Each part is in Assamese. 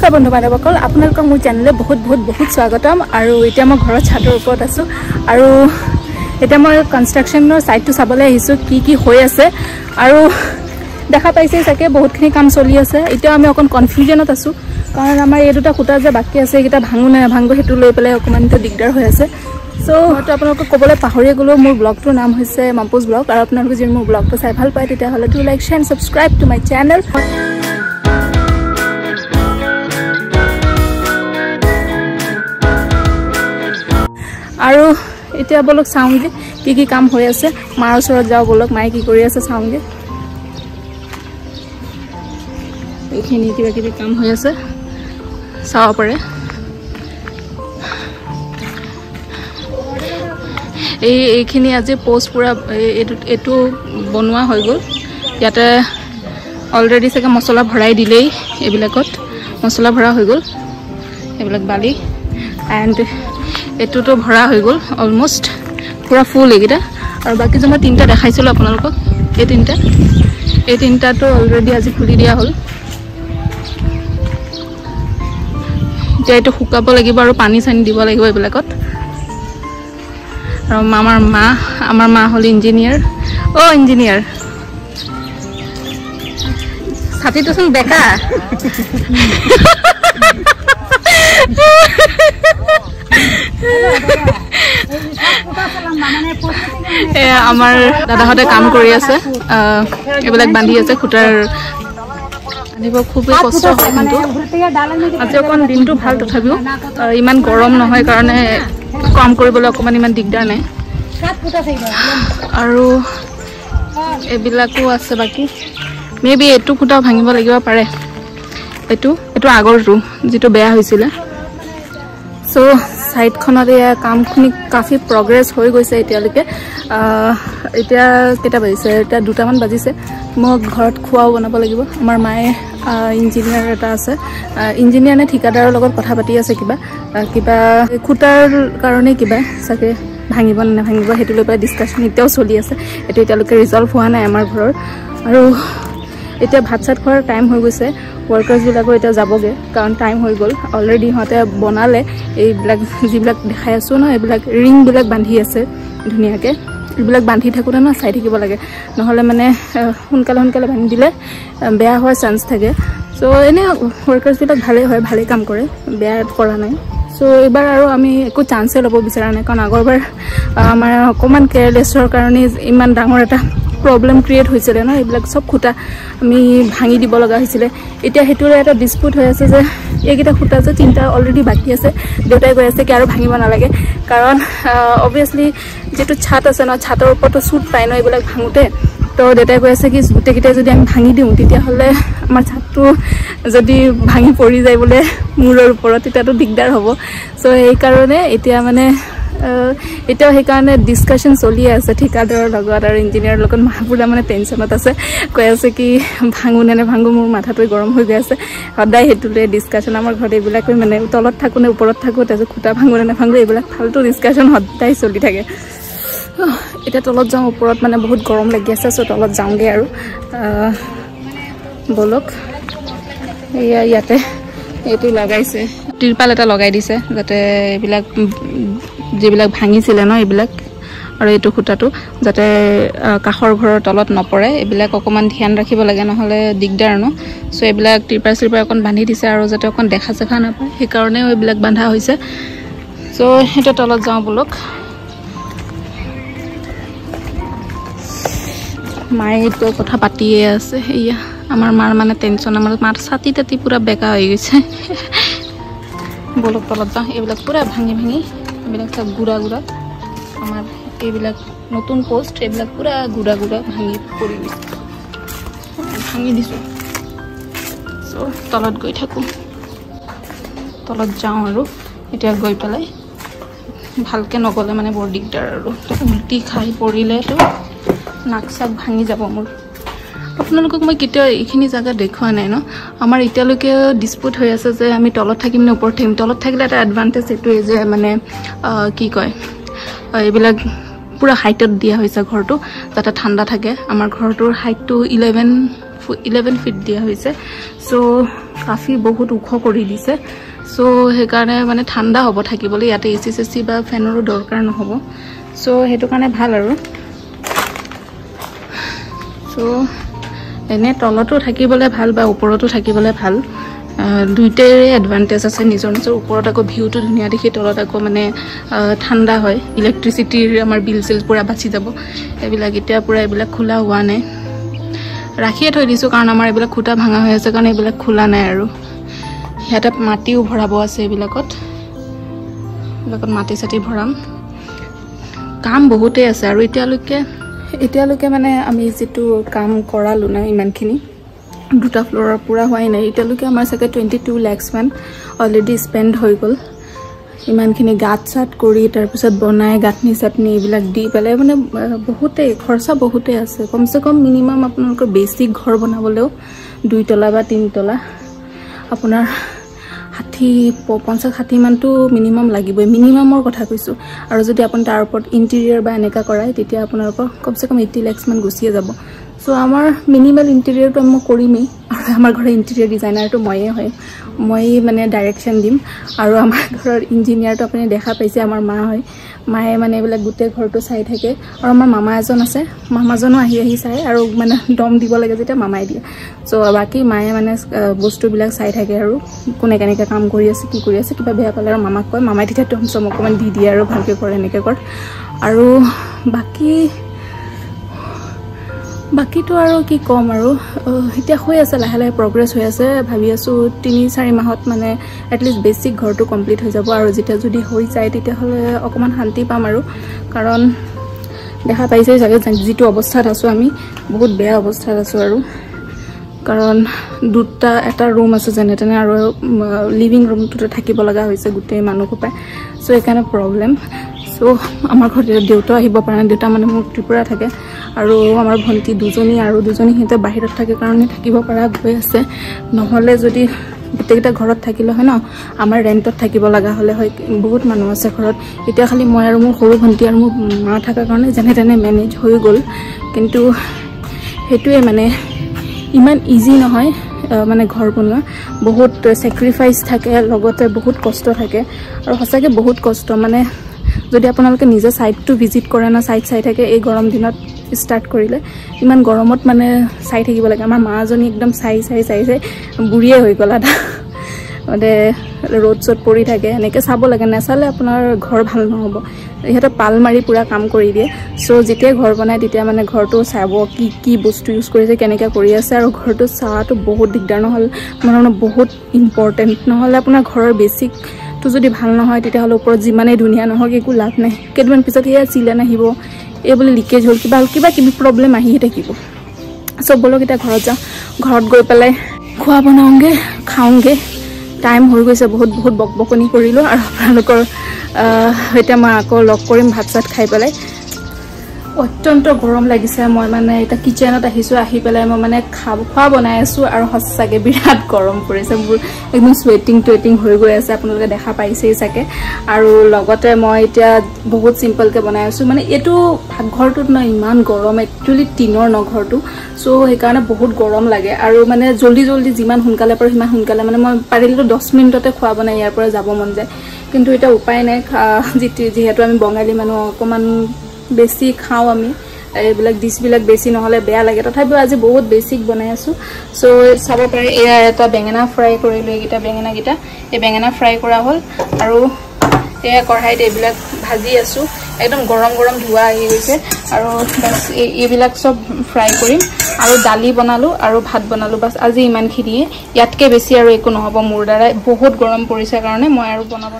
নমস্কাৰ বন্ধু বান্ধৱসকল আপোনালোকক মোৰ চেনেললৈ বহুত স্বাগতম আৰু এতিয়া মই ঘৰৰ ছাদৰ ওপৰত আছো আৰু এতিয়া মই কনষ্ট্ৰাকচনৰ সাইটটো চাবলৈ আহিছো কি হৈ আছে আৰু দেখা পাইছে চাগে বহুতখিনি কাম চলি আছে এতিয়া আমি অকন কনফিউজনত আছো কাৰণ আমাৰ এই দুটা খুঁটা যে বাকি আছে এটা ভাঙু না ভাঙু হেতু লৈ পেলাই অকমানিত দিগদাৰ হৈ আছে সো মই আপোনালোকক ক'বলৈ পাহৰি গলো মোৰ ব্লগটোৰ নাম হৈছে মাম্পুজ ব্লগ আৰু আপোনালোকে যদি মোৰ ব্লগটো চাই ভাল পায় তেতিয়াহ'লে do like share and subscribe to my channel আৰু এতিয়া বলক চাওঁগে কি কাম হৈ আছে মাৰ ওচৰত যাও বলক মাই কি কৰি আছে চাওঁগে এইখিনি কিবা কাম হৈ আছে চাও পাৰে এইখিনি আজি পোষ্ট পুৰা এটো বনোৱা হৈ গল ইয়াতে অলৰেডি সকে মছলা ভৰাই দিলেই এবিলাকত মছলা ভৰা হৈ গল এবিলাক বালি এন্ড এটোটো ভৰা হৈ গল অলমোস্ট পুৰা ফুল এগিটা আৰু বাকি যে মই তিনটা দেখাইছিল আপোনালোকক এই তিনটাটো অলৰেডি আজি খুলি দিয়া হল এতিয়া এটো শুকাব লাগিব আৰু পানী চানি দিব লাগিব এবিলাকত আৰু আমাৰ মা হল ইঞ্জিনিয়াৰ ইঞ্জিনিয়াৰ ছাতিটো চোন বেকা আমাৰ দাদাহঁতে কাম কৰি আছে এবিলাক বান্ধি আছে খুটাৰ আনিব খুবই কষ্ট হয় কিন্তু আজি অকণ দিনটো ভাল তথাপিও ইমান গৰম নহয় কাৰণে কাম কৰিবলৈ অকমান ইমান দিগদাৰ নাই আৰু এবিলাকো আছে বাকি মেবি এটো খুটাও ভাঙিব লাগিব পাৰে এটো আগৰটো যেটো বেয়া হৈছিল সো সাইডখনত এয়া কামখিনি কাফি প্ৰগ্ৰেছ হৈ গৈছে এতিয়ালৈকে এতিয়া কেটা বাজিছে এটা দুটামান বাজিছে মই ঘৰত খোৱাও বনাব লাগিব আমাৰ মায়ে ইঞ্জিনিয়াৰ এটা আছে ইঞ্জিনিয়াৰ নে ঠিকাদাৰৰ লগত কথা পাতি আছে কিবা খুটাৰ কাৰণে কিবা সাকে ভাঙিব না ভাঙিব হেতু লৈ পেলাই ডিসকাশন এতিয়াও চলি আছে এতিয়ালৈকে ৰিজলভ হোৱা নাই আমাৰ ঘৰৰ আৰু এতিয়া ভাত চাত খোৱাৰ টাইম হৈ গৈছে ওয়াৰ্কাৰ্স বিলাকো এটা যাবগে কাৰণ টাইম হৈ গল অলৰেডি হতে বনালে এইবিলাক যিবিলাক দেখাই আছো ন এইবিলাক ৰিং বিলাক বান্ধি আছে ধুনিয়াকে এইবিলাক বান্ধি থাকোতে না চাই থাকিব লাগে নহলে মানে সোনকালে বান্ধি দিলে বেয়া হোৱাৰ চান্স থাকে সো এনে ওয়াৰ্কাৰ্স বিলাক ভালে কাম কৰে বেয়া কৰা নাই সো এবাৰ আৰু আমি একো চান্সে ল'ব বিচৰা নাই কাৰণ আগৰবাৰ আমাৰ অকমান কেয়াৰলেছৰ কাৰণে ইমান ডাঙৰ এটা প্ৰবলেম ক্ৰিয়েট হৈছিল না এইবিলাক সব খুটা আমি ভাঙি দিব লগা হৈছিল এতিয়া হেতুৰ এটা ডিসপুট হৈ আছে যে এইগিটা খুটা যে তিনটা অলৰেডি বাকি আছে দেউতাই কৈ আছে কি আৰু ভাঙিব নালাগে কাৰণ অবভিয়াসলি যেটো ছাত আছে না ছাতৰ ওপৰটো সুট পাই ন এইবিলাক ভাঙুতে তো দেউতাই কৈ আছে কি গুটেকিটা যদি আমি ভাঙি দিও তেতিয়া হলে আমাৰ ছাতটো যদি ভাঙি পৰি যায় বলে মূৰৰ ওপৰত তেতিয়াটো দিগদাৰ হ'ব সো এই কাৰণে এতিয়া মানে এটা হে কাৰণে ডিসকাশন চলি আছে ঠিকাদাৰৰ লগত আৰু ইঞ্জিনিয়াৰৰ লগত মাপুৰা মানে টেনচনত আছে কৈ আছে কি ভাঙু নে ভাঙু মোৰ মাথাটো গৰম হৈ গৈ আছে সদায় হেতুলে ডিসকাশন আমাৰ ঘৰত এইবিলাক মানে তলত থাকো নে ওপৰত থাকো তাজে খুটা ভাঙু নে ভাঙু এইবিলাক ফালতু ডিসকাশন সদায় চলি থাকে এটা তলত যাও ওপৰত মানে বহুত গৰম লাগি আছে সো তলত যাওঁগে আৰু বলক ইয়াতে এটো লগাইছে তিৰপাল এটা লগাই দিছে যাতে এইবিলাক যিবিলাক ভাঙিছিল ন এইবিলাক আৰু এটো খুটাটো যাতে কাখৰ ঘৰৰ তলত নপৰে এইবিলাক অকমান ধ্যান ৰাখিব লাগে নহলে দিগদাৰ ন সো এইবিলাক তিৰপাল অকন বান্ধি দিছে আৰু যাতে অকন দেখা নাপায় সেই কাৰণে এইবিলাক বান্ধা হৈছে সো এটা তলত যাও বলক মাইটো কথা পাতিয়ে আছে এয়া আমাৰ মাৰ মানে টেনচন আমাৰ মাৰ ছাতি তাতি পুৰা বেকা হৈ গৈছে বলক তলত যাওঁ এইবিলাক পুৰা ভাঙি এইবিলাক সব গুড়া আমাৰ এইবিলাক নতুন পোষ্ট এইবিলাক পুৰা গুড়া ভাঙি পৰি গৈছে ভাঙি দিছো সো তলত গৈ থাকো তলত যাওঁ আৰু এতিয়া গৈ পেলাই ভালকে নগলে মানে বৰ দিগদাৰ আৰু উল্টি খাই পৰিলে তো নাকচাক ভাঙি যাব মোৰ আপোনালোকক মই কেতিয়া এইখিনি জায়গা দেখুৱা নাই ন আমাৰ এতিয়ালৈকে ডিসপুট হৈ আছে যে আমি তলত থাকিম নে ওপৰত থাকিম তলত থাকিলে এটা এডভান্টেজ এটো যে মানে কি কয় এইবিলাক পুরা হাইটত দিয়া হৈছে ঘৰটো যাতে ঠান্ডা থাকে আমাৰ ঘৰটোৰ হাইটটো 11 11 ফিট দিয়া হৈছে সো কাফি বহুত উখ কৰি দিছে সো হে কাৰণে মানে ঠাণ্ডা হ'ব থাকিবলৈ ইয়াতে এসি সেসি বা ফেনৰো দৰকাৰ নহব সো হেতু কাৰণে ভাল আৰু সো এনে তলতো থাকিবলৈ ভাল বা ওপৰতো থাকিবলৈ ভাল দুইটাৰে এডভান্টেজ আছে নিজৰ নিজৰ ওপৰত আকৌ ভিউটো ধুনিয়া দেখি তলত আকৌ মানে ঠাণ্ডা হয় ইলেক্ট্ৰিসিটিৰ আমাৰ বিল সিল পুৰা বাচি যাব এবিলাক এতিয়া পুৰা এবিলাক খোলা হোৱা নাই ৰাখিয়ে থৈ দিছো কাৰণ আমাৰ এবিলাক খুটা ভাঙা হৈ আছে কাৰণ এবিলাক খোলা নাই আৰু ইয়াতে মাটিও ভৰাব আছে এবিলাকত মাটি সাটি ভৰাম কাম বহুতে আছে আৰু এতিয়ালৈকে মানে আমি যেটো কাম কৰালো না ইমানখিনি দুটা ফ্লোৰৰ পুৰা হোৱাই নাই এতিয়ালৈকে আমাৰ সাকে 22 লাখ মান অলৰেডি স্পেন্ড হৈ গল ইমানখিনি গাত সাত কৰি তাৰ পিছত বনাই গাটনি সাটনি এবিলাক দি পেলে মানে বহুতে খৰচা বহুতে আছে কমসে কম মিনিমাম আপোনালোকৰ বেসিক ঘৰ বনাবলেও 2 তলা বা 3 তলা আপোনাৰ 50-60 মানটো মিনিমাম লাগিবই মিনিমামৰ কথা কৈছো আৰু যদি আপুনি তাৰ ওপৰত ইন্টেৰিয়ৰ বা এনেকা কৰায় তেতিয়া আপোনালোকৰ কমসে কম 80 লাখ মান গুছিয়ে যাব সো আমাৰ মিনিমাল ইন্টেৰিয়ৰটো আমি কৰিমই আৰু আমাৰ ঘৰৰ ইন্টেৰিয়ৰ ডিজাইনাৰটো ময়ে হয় মই মানে ডাইৰেকশন দিম আৰু আমাৰ ঘৰৰ ইঞ্জিনিয়াৰটো আপুনি দেখা পাইছে আমাৰ মা হয় মায়ে মানে এবিলাক গুটে ঘৰটো চাই থাকে আৰু আমাৰ মামা এজন আছে মামাজনো আহি চাই আৰু মানে দম দিব লাগে যেটা মামাই দিয়ে সো বাকি মায়ে মানে বস্তুবিলাক চাই থাকে আৰু কোনে কেনেকা কাম কৰি আছে কি কৰি আছে কিবা বেয়া পালে আৰু মামাক কয় মামাই তেতিয়া দম চমকমান দি দিয়ে আৰু ভালকে কৰে এনেকে কৰ আৰু বাকিটো আৰু কি কম আৰু এতিয়া হৈ আছে লাহে লাহে প্ৰগ্ৰেছ হৈ আছে ভাবি আছো 3-4 মাহত মানে এটলিষ্ট বেসিক ঘৰটো কমপ্লিট হৈ যাব আৰু যেটা যদি হৈ যায় তেতিয়া হলে অকমান শান্তি পাম আৰু কাৰণ দেখা পাইছে জাগে যেটো অৱস্থাত আছো আমি বহুত বেয়া অৱস্থাত আছো আৰু কাৰণ দুটা এটা ৰুম আছে জেনেটেনে আৰু লিভিং ৰুমটোতে থাকিব লগা হৈছে গুটে মানুহক পায় সো একানে প্ৰবলেম সো আমাৰ ঘৰত দেউতা আহিব পাৰে দেউতা মানে মোৰ ত্ৰিপুৰা থাকে আৰু আমাৰ ভন্টি দুজনী আৰু দুজনী হিতে বাহিৰত থাকে কাৰণে থাকিব পৰা গৈ আছে নহলে যদি গোটেইটা ঘৰত থাকিলে হয় ন আমাৰ ৰেন্টত থাকিব লগা হলে হয় বহুত মানুহ আছে ঘৰত এতিয়া খালি মই আৰু মোৰ সৰু ভন্টি আৰু মোৰ মা থাকা কাৰণে জেনেটেনে মেনেজ হৈ গল কিন্তু হেতুৱে মানে ইমান ইজি নহয় মানে ঘৰ বনোৱা বহুত স্যাক্ৰিফাইস থাকে লগতে বহুত কষ্ট থাকে আৰু হসাকে বহুত কষ্ট মানে যদি আপোনালোকে নিজে সাইটটো ভিজিট কৰে না সাইট চাই থাকে এই গৰম দিনত স্টাৰ্ট কৰিলে ইমান গৰমত মানে চাই থাকিব লাগে আমাৰ মাজনী একদম চাই বুঢ়িয়ে হৈ গলা মানে ৰ'দ চত পৰি থাকে এনেকে চাব লাগে নেচালে আপোনাৰ ঘৰ ভাল নহব ইহঁতে পাল মাৰি পুৰা কাম কৰি দিয়ে সো যেতিয়া ঘৰ বনাই তেতিয়া মানে ঘৰটো চাব কি বস্তু ইউজ কৰিছে কেনেকা কৰি আছে আৰু ঘৰটো চাৱাটো বহুত দিগদাৰ নহল মানে বহুত ইম্পৰ্টেন্ট নহলে আপোনাৰ ঘৰৰ বেসিক তো যদি ভাল নহয় তেতিয়া হলে ওপৰত যিমানে ধুনিয়া নহক একো লাভ নাই কেদমান পিছত ইয়া চিলা নাহিব এই বলি লিকেজ হল কিবা কি প্ৰবলেম আহি থাকিব সব বলক এটা ঘৰত যা ঘৰত গৈ পেলাই খোৱা বনাওঁগে খাওঁগে টাইম হৈ গৈছে বহুত বকবকনি কৰিলো আৰু আপোনালোকৰ এটা মই আকৌ লগ কৰিম ভাত চাত খাই পেলাই অত্যন্ত গৰম লাগিছে মই মানে এটা কিচেনত আহিছো আহি পেলাই মই মানে খোৱা বনাই আছো আৰু হসাকে বিৰাট গৰম পৰিছে মোৰ একদম সুৱেটিং হৈ গৈ আছে আপোনালোকে দেখা পাইছেই সাকে আৰু লগতে মই এতিয়া বহুত সিম্পল কে বনাই আছো মানে এটো ঘৰটোত ন ইমান গৰম একচুয়ালি টিনৰ ন ঘৰটো সো হে কাৰণে বহুত গৰম লাগে আৰু মানে জলদি যিমান হুনকালে পাৰো হিমান হুনকালে মানে মই পাৰিলে 10 মিনিটতে খোৱা বনাই ইয়াৰ পৰা যাব মন যায় কিন্তু এটা উপায় নাই যেহেতু আমি বঙালী মানুহ অকমান বেছি খাও আমি এইবিলাক ডিশবিলাক বেছি নহলে বেয়া লাগে তথাপিও আজি বহুত বেসিক বনাই আছো সো চাব পাৰে এয়া এটা বেঙেনা ফ্ৰাই কৰিলো এইটা বেঙেনা গিটা এই বেঙেনা ফ্ৰাই কৰা হল আৰু এয়া কঢ়াইত এইবিলাক ভাজি আছো একদম গৰম ধুৱা আহি গৈছে আৰু বাস এইবিলাক সব ফ্ৰাই কৰিম আৰু দালি বনালো আৰু ভাত বনালো বাস আজি ইমানখিনিয়ে ইয়াতকে বেছি আৰু একো নহব মোৰ দ্বাৰা বহুত গৰম পৰিছে কাৰণে মই আৰু বনাব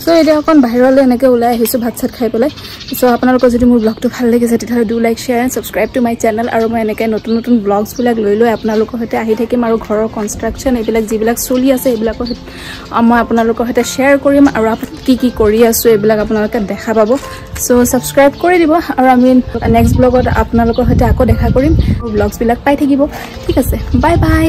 সো এতিয়া অকন বাহিৰলৈ এনেকে ওলাই আহিছো ভাত চাত খাই পেলাই সো আপোনালোকৰ যদি মোৰ ব্লগটো ভাল লাগিছে তেতিয়া do like share and subscribe to my channel আৰু মই এনেকে নতুন ব্লগছ বিলাক লৈ আপোনালোকৰ সৈতে আহি থাকিম আৰু ঘৰৰ কনষ্ট্ৰাকচন এইবিলাক যিবিলাক চলি আছে এইবিলাকৰ মই আপোনালোকৰ সৈতে শেয়াৰ কৰিম আৰু কি কৰি আছো এইবিলাক আপোনালোকে দেখা পাব সো সাবস্ক্ৰাইব কৰি দিব আৰু আমি নেক্সট ব্লগত আপোনালোকৰ সৈতে আকৌ দেখা কৰিম ব্লগছ বিলাক পাই থাকিব ঠিক আছে বাই বাই